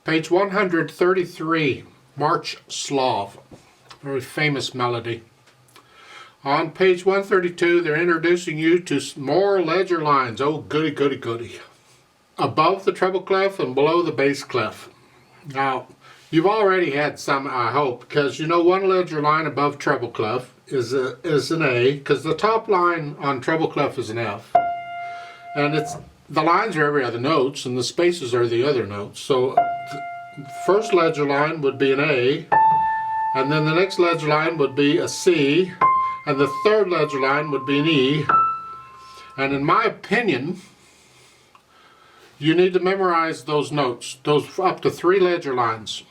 Page 133, March Slav, very famous melody. On page 132, they're introducing you to more ledger lines. Oh, goody, goody, goody. Above the treble clef and below the bass clef. Now, you've already had some, I hope, because you know one ledger line above treble clef is an A, because the top line on treble clef is an F. And the lines are every other notes, and the spaces are the other notes. So the first ledger line would be an A, and then the next ledger line would be a C, and the third ledger line would be an E. And in my opinion, you need to memorize those notes, those up to 3 ledger lines.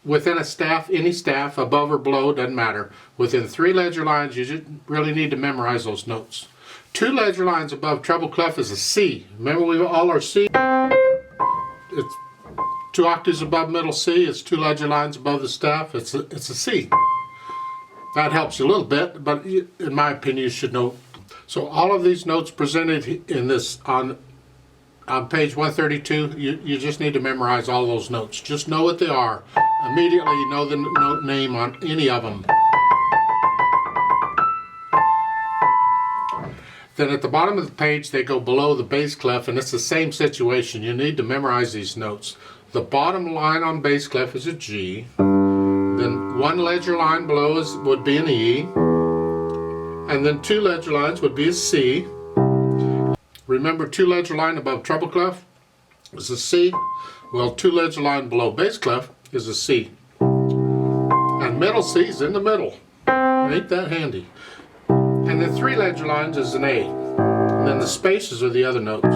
Within a staff, any staff, above or below, doesn't matter. Within 3 ledger lines, you really need to memorize those notes. 2 ledger lines above treble clef is a C. Remember, we all are C. It's 2 octaves above middle C. It's 2 ledger lines above the staff. It's a C. That helps you a little bit, but in my opinion, you should know. So all of these notes presented in this on page 132, you just need to memorize all those notes. Just know what they are. Immediately, you know the note name on any of them. Then at the bottom of the page, they go below the bass clef, and it's the same situation. You need to memorize these notes. The bottom line on bass clef is a G. Then 1 ledger line below would be an E. And then 2 ledger lines would be a C. Remember, 2 ledger line above treble clef is a C. Well, 2 ledger line below bass clef is a C. And middle C is in the middle. Ain't that handy? And then 3 ledger lines is an A. And then the spaces are the other notes.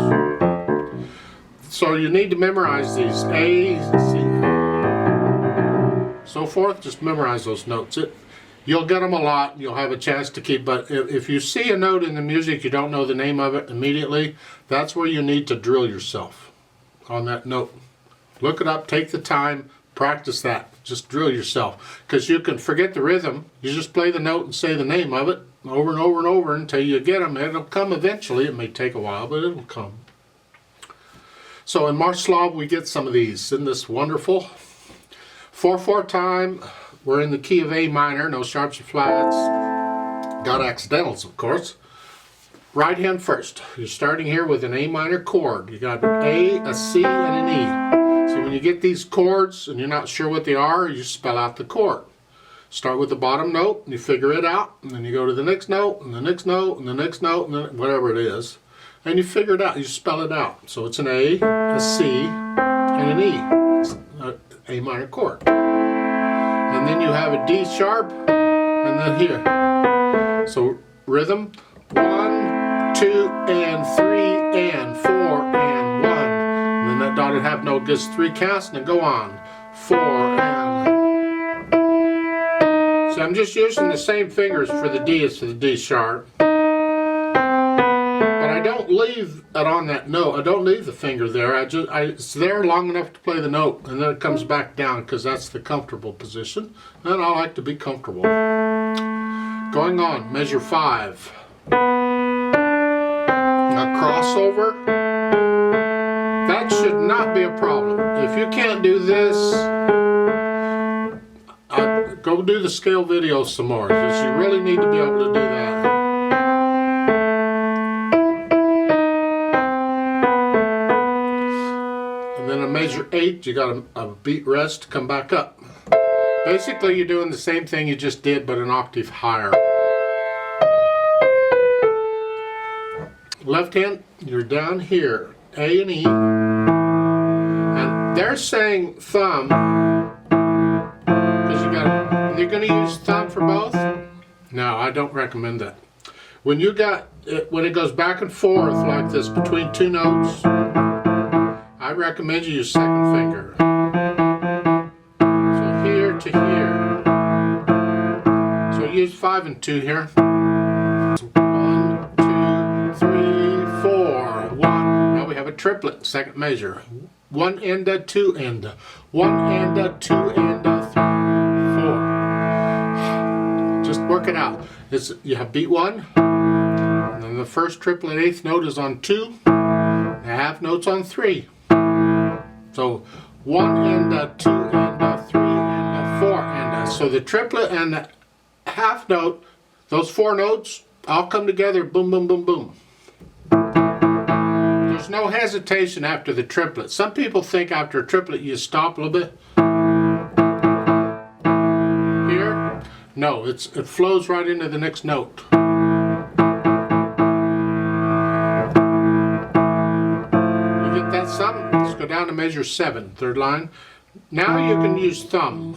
So you need to memorize these A, C, so forth. Just memorize those notes. You'll get them a lot. You'll have a chance to keep. But if you see a note in the music, you don't know the name of it immediately, that's where you need to drill yourself on that note. Look it up. Take the time. Practice that. Just drill yourself. Because you can forget the rhythm. You just play the note and say the name of it over and over and over until you get them. It'll come eventually. It may take a while, but it'll come. So in March Slav, we get some of these. Isn't this wonderful? 4/4 time. We're in the key of A minor. No sharps or flats. Got accidentals, of course. Right hand first. You're starting here with an A minor chord. You got an A, a C, and an E. See, when you get these chords and you're not sure what they are, you spell out the chord. Start with the bottom note, and you figure it out, and then you go to the next note, and the next note, and the next note, and then whatever it is. And you figure it out, you spell it out. So it's an A, a C, and an E. It's an A minor chord. And then you have a D sharp, and then here. So rhythm, 1, 2, and 3, and 4, and 1. And then that dotted half note gets 3 counts, and then go on. 4, and... So I'm just using the same fingers for the D as for the D sharp. But I don't leave it on that note. I don't leave the finger there. It's there long enough to play the note, and then it comes back down because that's the comfortable position. And I like to be comfortable. Going on, measure 5. A crossover. That should not be a problem. If you can't do this, go do the scale video some more, because you really need to be able to do that. And then a measure 8, you got a beat rest to come back up. Basically, you're doing the same thing you just did, but an octave higher. Left hand, you're down here, A and E. And they're saying thumb, because you're going to use thumb for both? No, I don't recommend that. When it goes back and forth like this between 2 notes, I recommend you use second finger. So here to here. So use 5 and 2 here. 1, 2, 3, 4, 1. Now we have a triplet, second measure. 1 enda, 2 enda. 1 enda, 2 enda, 3, 4. Just work it out. You have beat 1, and then the first triplet 8th note is on 2, the half note's on 3. So 1 and a 2 and a 3 and a 4 and a. So the triplet and the half note, those 4 notes, all come together, boom, boom, boom, boom. There's no hesitation after the triplet. Some people think after a triplet you stop a little bit. Here, no, it flows right into the next note. You get that some? Let's go down to measure 7, third line. Now you can use thumb.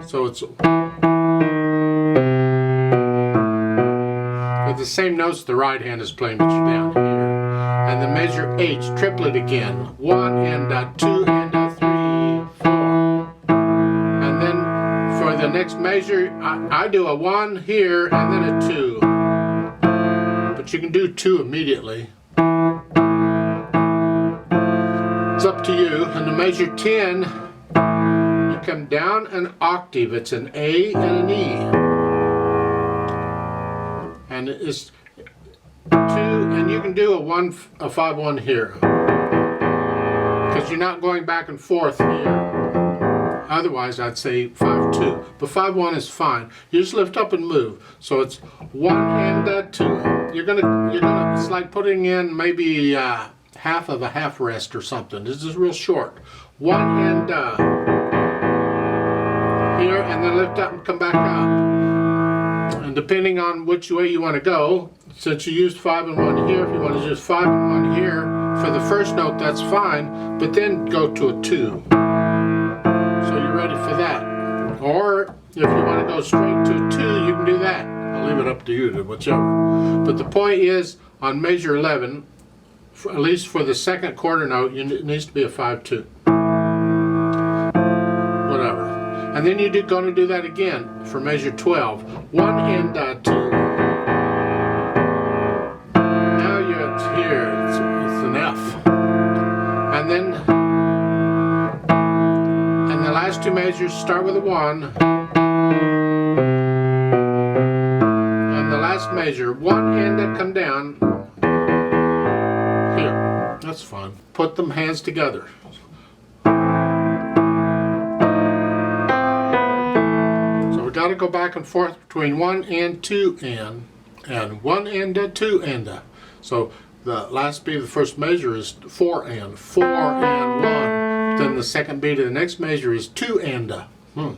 So it's with the same notes the right hand is playing, but you're down here. And the measure H, triplet again. 1 and a 2 and a 3, 4. And then for the next measure, I do a 1 here and then a 2. But you can do 2 immediately. It's up to you. And the measure 10, you come down an octave. It's an A and an E. And it's 2, and you can do a 5-1 here. Because you're not going back and forth here. Otherwise, I'd say 5-2. But 5-1 is fine. You just lift up and move. So it's 1 and a 2. You're gonna. It's like putting in maybe half of a half rest or something. This is real short. 1 and here, and then lift up and come back up. And depending on which way you want to go, since you used 5 and 1 here, if you want to use 5 and 1 here for the first note, that's fine. But then go to a 2. So you're ready for that. Or if you want to go straight to a 2, you can do that. I'll leave it up to you, to whichever. But the point is, on measure 11, at least for the second quarter note, it needs to be a 5-2. Whatever. And then you're going to do that again for measure 12. 1 and a 2. Now you're here. It's an F. And then, and the last 2 measures start with a 1. And the last measure, 1 and a come down. Here. That's fun. Put them hands together. Got to go back and forth between 1 and 2 and 1 and a 2 and a. So the last beat of the first measure is 4 and 4 and 1. Then the second beat of the next measure is 2 and a. 4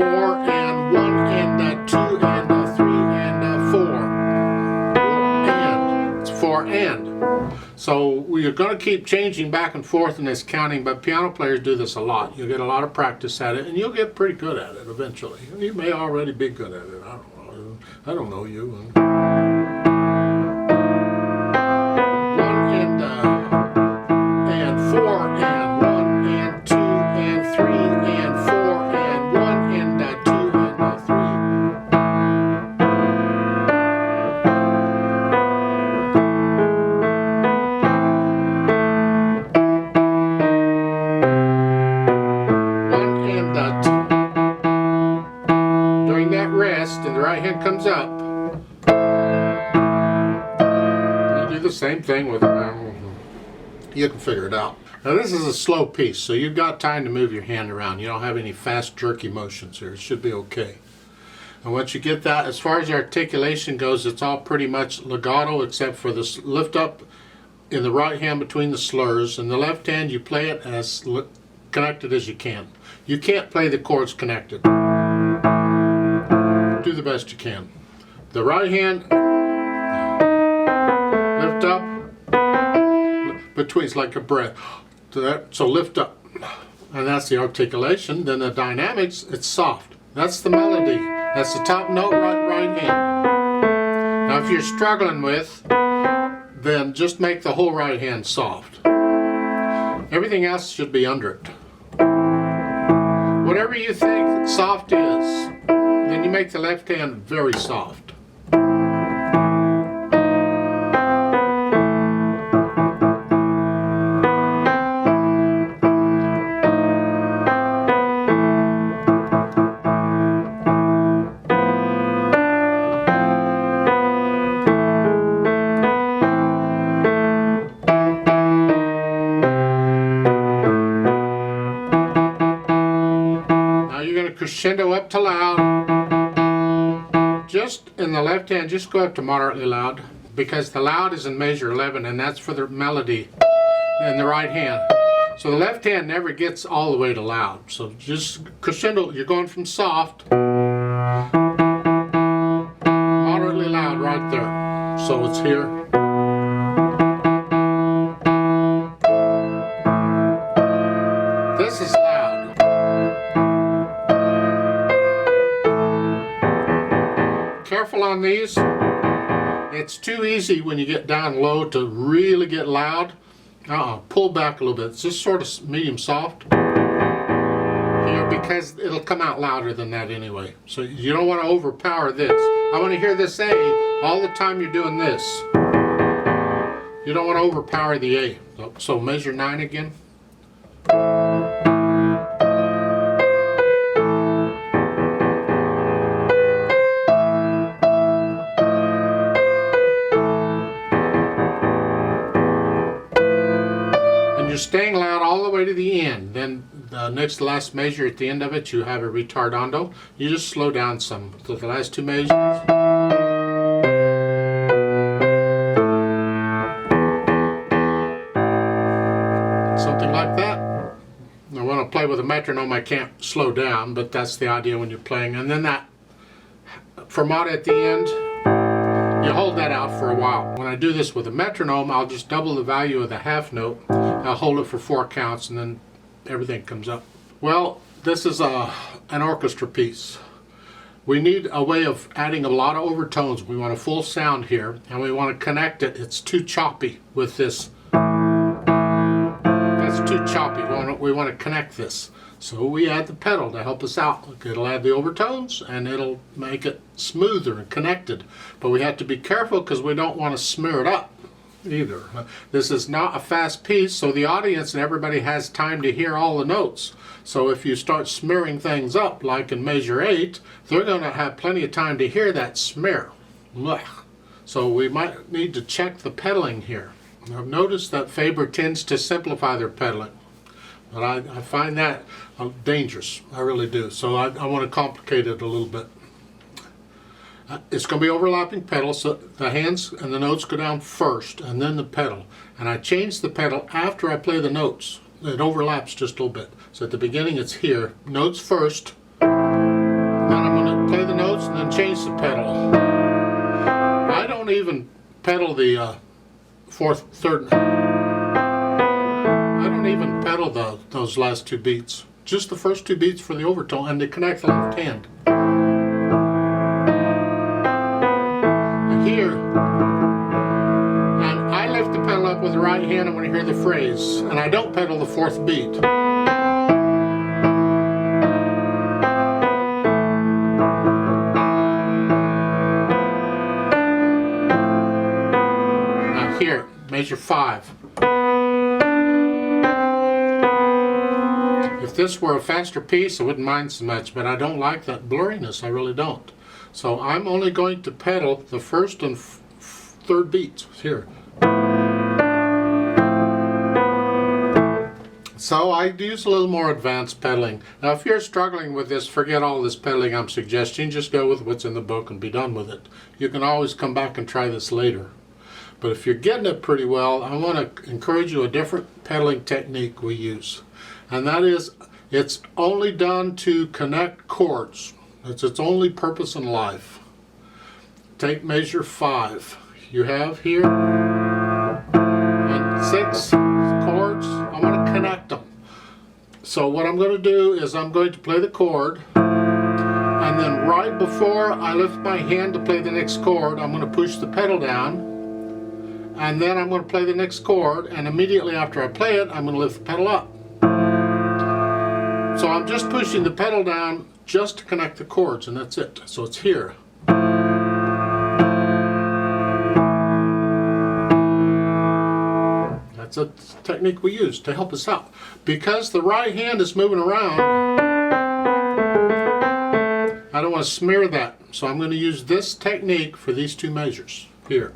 and 1 and a 2 and a 3 and a 4. And it's 4 and. So we're going to keep changing back and forth in this counting, but piano players do this a lot. You'll get a lot of practice at it, and you'll get pretty good at it eventually. You may already be good at it. I don't know you. 1 and 4 and 1 and 2 and 3 and 4 and 1 and 2 and 3. During that rest, and the right hand comes up, you do the same thing with it. You can figure it out. Now this is a slow piece, so you've got time to move your hand around. You don't have any fast jerky motions here. It should be okay. And once you get that, as far as the articulation goes, it's all pretty much legato except for this lift up in the right hand between the slurs. In the left hand, you play it as connected as you can. You can't play the chords connected. Do the best you can. The right hand, lift up, between, it's like a breath. So lift up, and that's the articulation. Then the dynamics, it's soft. That's the melody. That's the top note, right hand. Now if you're struggling with, then just make the whole right hand soft. Everything else should be under it. Whatever you think soft is, then you make the left hand very soft. crescendo up to loud. Just in the left hand, just go up to moderately loud, because the loud is in measure 11, and that's for the melody in the right hand. So the left hand never gets all the way to loud. So just crescendo, you're going from soft, moderately loud right there. So it's here. This is loud. Careful on these. It's too easy when you get down low to really get loud. Pull back a little bit. It's just sort of medium soft here, because it'll come out louder than that anyway. So you don't want to overpower this. I want to hear this A all the time you're doing this. You don't want to overpower the A. So measure 9 again. Staying loud all the way to the end. Then the next to last measure at the end of it, you have a retardando. You just slow down some. So the last two measures. Something like that. Now when I play with a metronome, I can't slow down, but that's the idea when you're playing. And then that fermata at the end, you hold that out for a while. When I do this with a metronome, I'll just double the value of the half note. I'll hold it for 4 counts, and then everything comes up. Well, this is an orchestra piece. We need a way of adding a lot of overtones. We want a full sound here, and we want to connect it. It's too choppy with this. That's too choppy. We want to connect this. So we add the pedal to help us out. It'll add the overtones, and it'll make it smoother and connected. But we have to be careful, because we don't want to smear it up either. This is not a fast piece, so the audience and everybody has time to hear all the notes. So if you start smearing things up, like in measure 8, they're going to have plenty of time to hear that smear. So we might need to check the pedaling here. I've noticed that Faber tends to simplify their pedaling, but I find that dangerous. I really do. So I want to complicate it a little bit. It's going to be overlapping pedals, so the hands and the notes go down first, and then the pedal. And I change the pedal after I play the notes. It overlaps just a little bit. So at the beginning it's here, notes first. Then I'm going to play the notes and then change the pedal. I don't even pedal the third. I don't even pedal those last 2 beats. Just the first 2 beats for the overtone, and to connect the left hand. Here, and I lift the pedal up with the right hand. I'm going to hear the phrase, and I don't pedal the 4th beat. Now here, measure 5. If this were a faster piece, I wouldn't mind so much, but I don't like that blurriness. I really don't. So I'm only going to pedal the 1st and 3rd beats here. So I use a little more advanced pedaling. Now if you're struggling with this, forget all this pedaling I'm suggesting. Just go with what's in the book and be done with it. You can always come back and try this later. But if you're getting it pretty well, I want to encourage you a different pedaling technique we use. And that is, it's only done to connect chords. It's its only purpose in life. Take measure 5. You have here and 6 chords. I want to connect them. So what I'm going to do is I'm going to play the chord, and then right before I lift my hand to play the next chord, I'm going to push the pedal down, and then I'm going to play the next chord, and immediately after I play it, I'm going to lift the pedal up. So I'm just pushing the pedal down just to connect the chords, and that's it. So it's here. That's a technique we use to help us out. Because the right hand is moving around, I don't want to smear that. So I'm going to use this technique for these 2 measures here.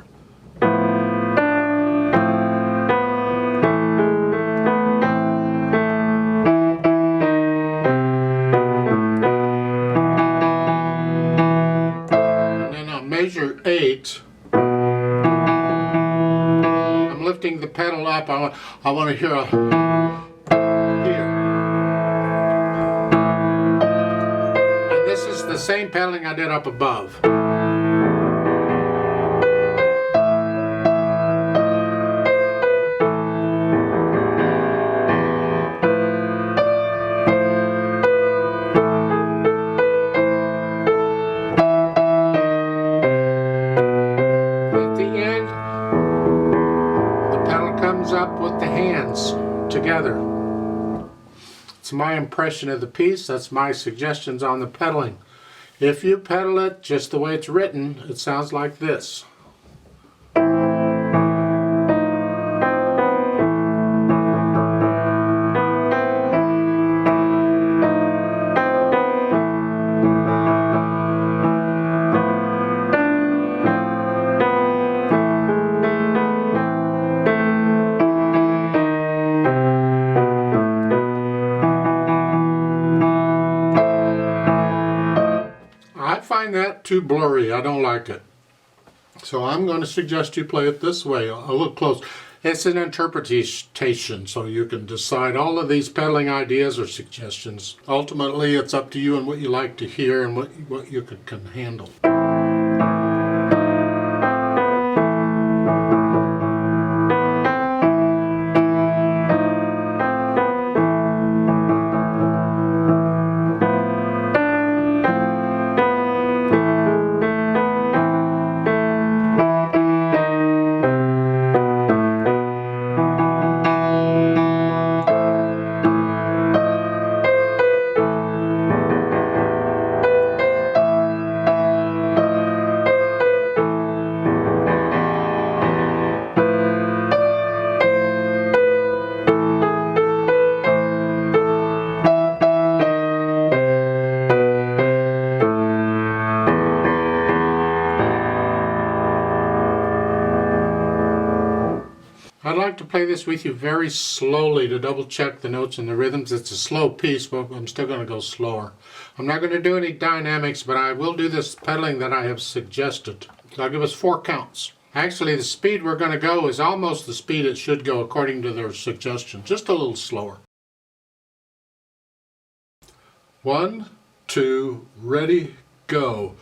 lifting the pedal up, I want to hear a here. And this is the same pedaling I did up above. Up with the hands together. It's my impression of the piece. That's my suggestions on the pedaling. If you pedal it just the way it's written, it sounds like this. I find that too blurry. I don't like it. So I'm going to suggest you play it this way. I'll look close. It's an interpretation, so you can decide. All of these pedaling ideas or suggestions. Ultimately, it's up to you and what you like to hear and what you can handle. I'd like to play this with you very slowly to double check the notes and the rhythms. It's a slow piece, but I'm still going to go slower. I'm not going to do any dynamics, but I will do this pedaling that I have suggested. I'll give us 4 counts. Actually, the speed we're going to go is almost the speed it should go according to their suggestion, just a little slower. 1, 2, ready, go.